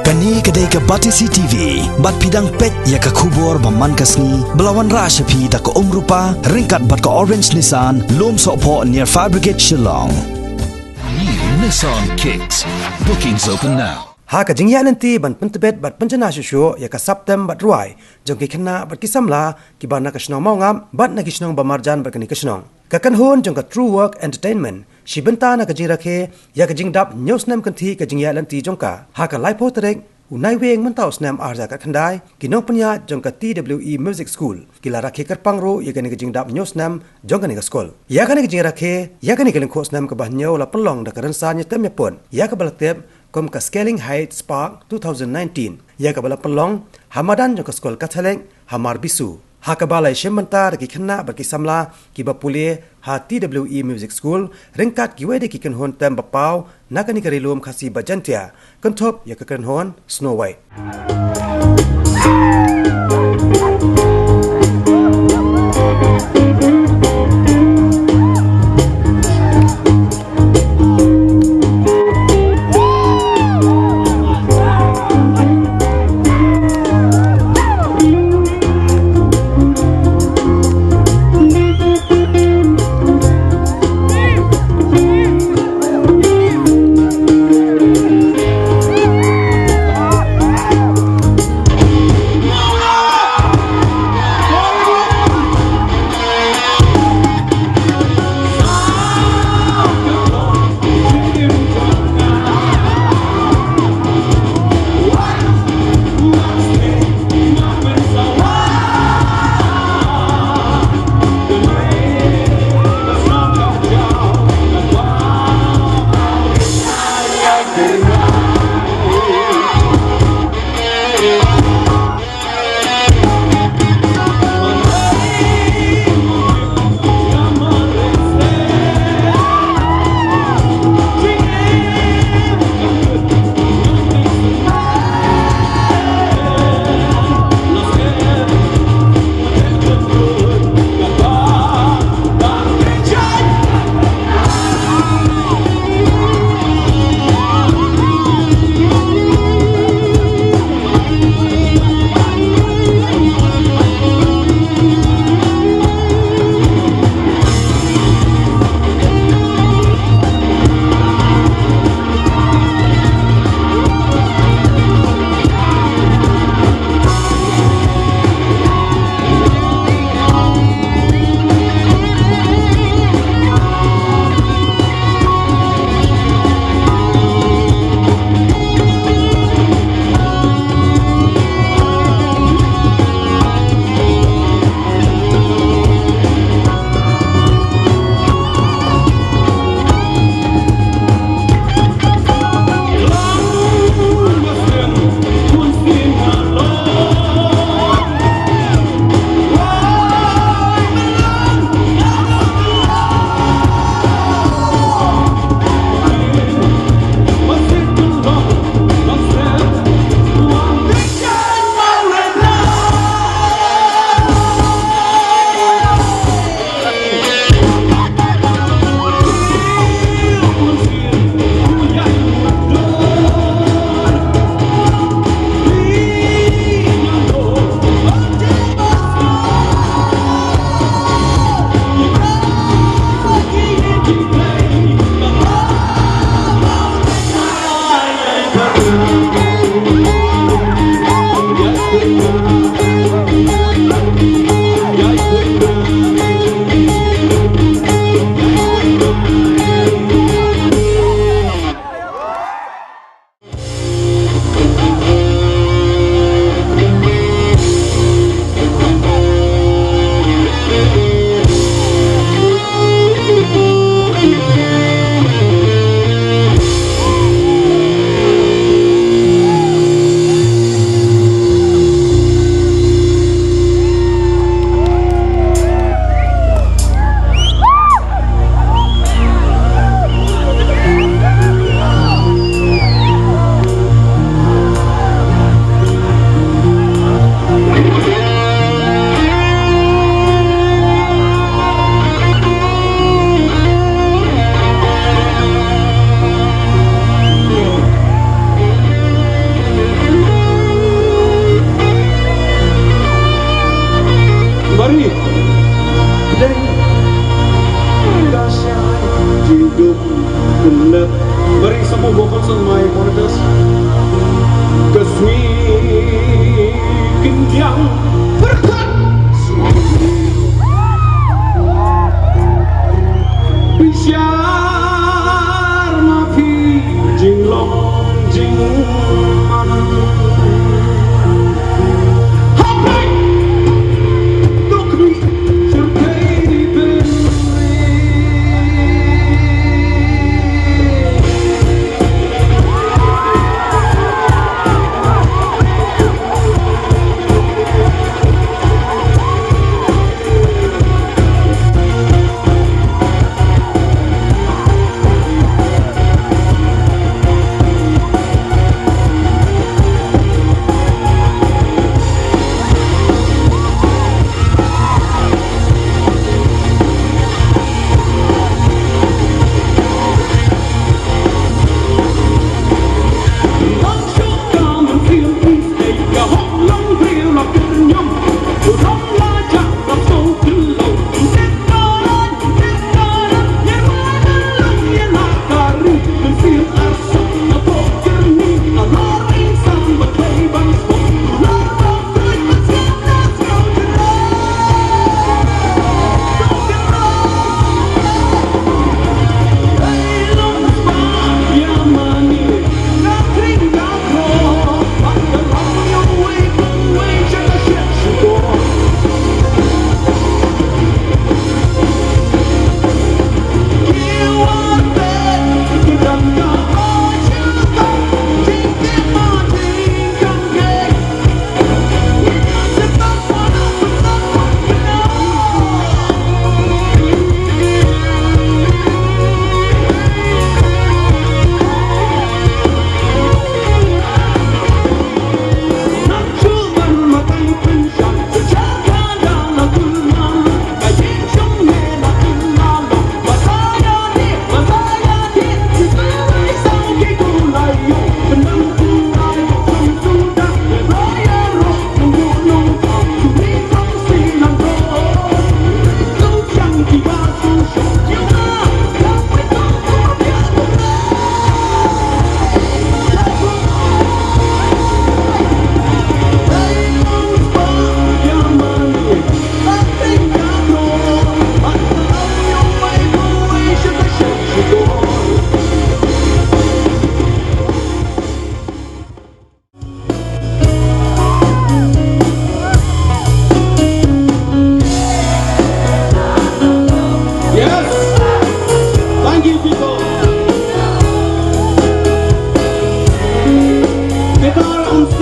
Kani kedai ke Batisi TV, bat pidang pet ya ke kubur baman kasni, belawan rasa pi da ke rupa, ringkat bat ke orange Nissan, lom sokpo near Fire Brigade Shillong. New Nissan Kicks. Bookings open now. Ha ka jingya nanti ban pentebet bat penjana shushu ya ka Septem bat ruai, jong ki kena bat kisamla ki bana ka snong Mawngap, bat na ki snong bamarjan bat kani ka snong. Ka kan hon jong ka True Work Entertainment, si benta na ka jing Rakhe, ya ka jing dap news Snem kan thi ka jingya nanti jong ka. Ha ka lai po terek unai weng mentau Snem arja kat khandai kinong penya jong ka TWE Music School kila Rakhe kat pangro ya kani jing dap nyo Snem jong kani ka school ya kani jing Rakhe ya kani kalen kho Snem ka bahnyo la pelong da karan sa nya tem pon ya ka balatep kom ka Scaling Height Spark 2019 ya ka bala pelong hamadan jong ka school ka thaleng hamar bisu ha ka balai shemanta ki khanna ba ki samla ki ba pule ha TWE Music School ringkat ki wede ki kan hon tem bapau nakani kari lum khasi bajantia kan top ya ka kan hon Snow White.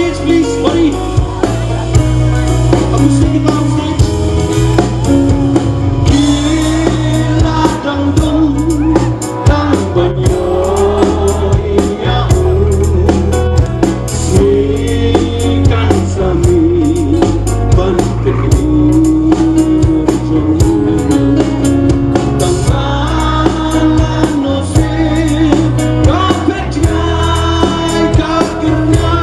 stage, please, buddy. Acoustic guitar on stage. Gila dangdung dan banyak ikan sami ban kerjung tangan nasib kapetnya kakirnya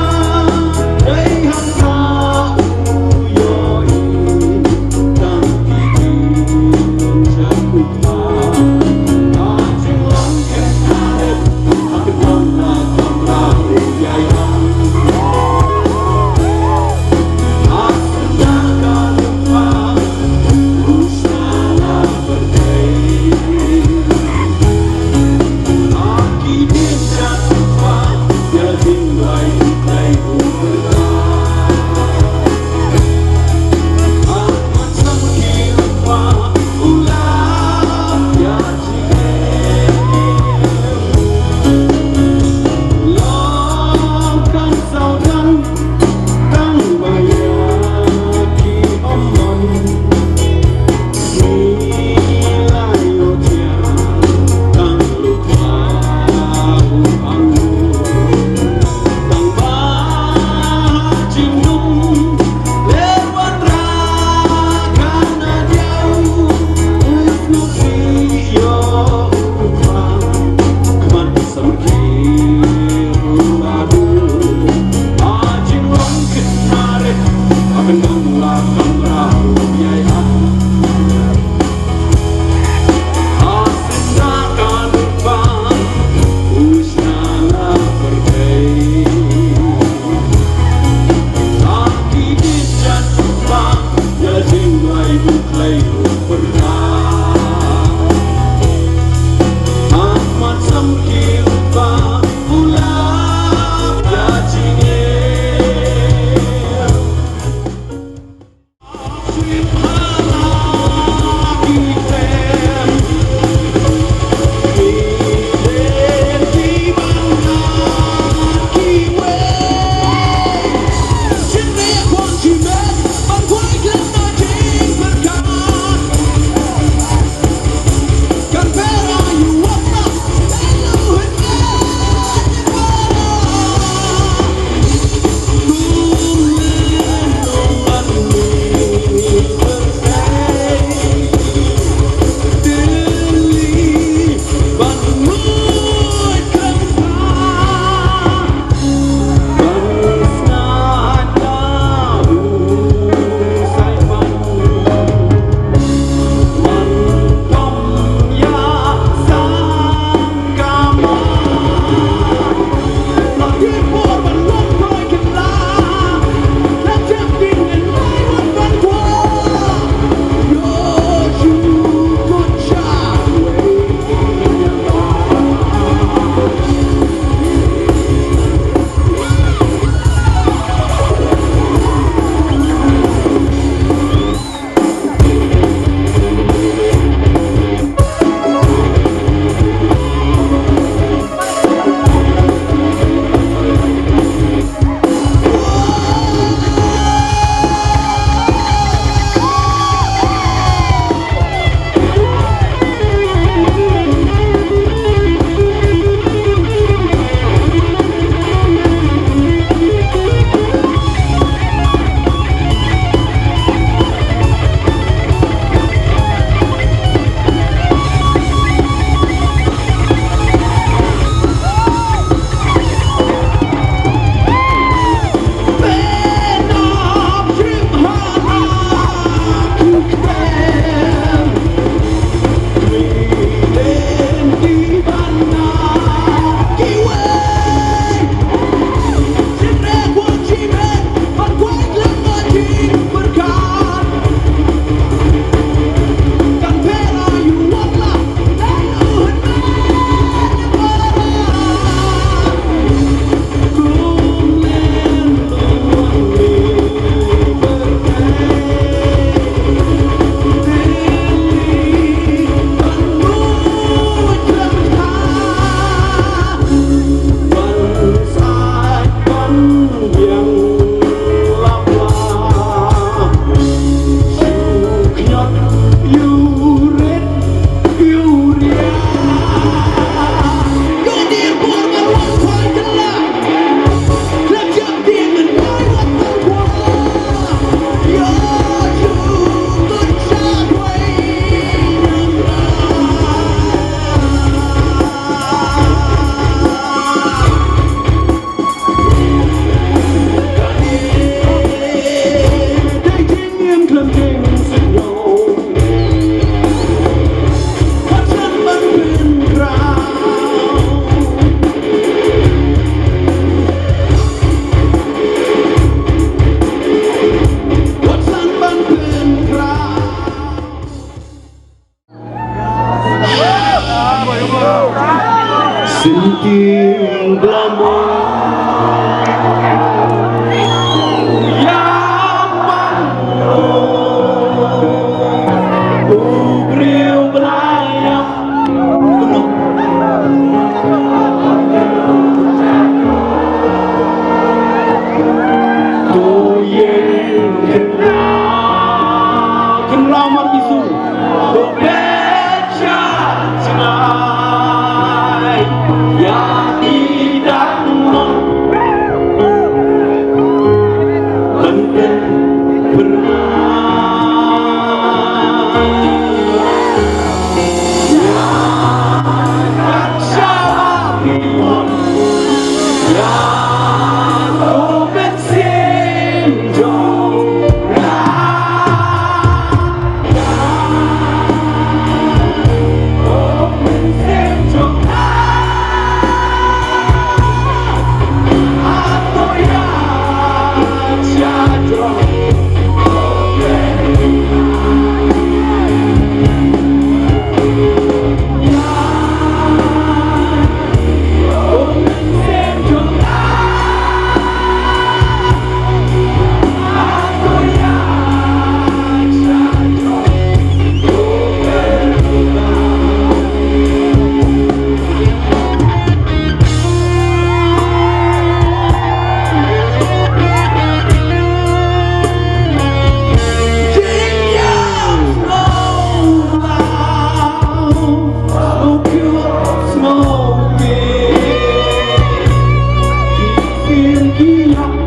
Rock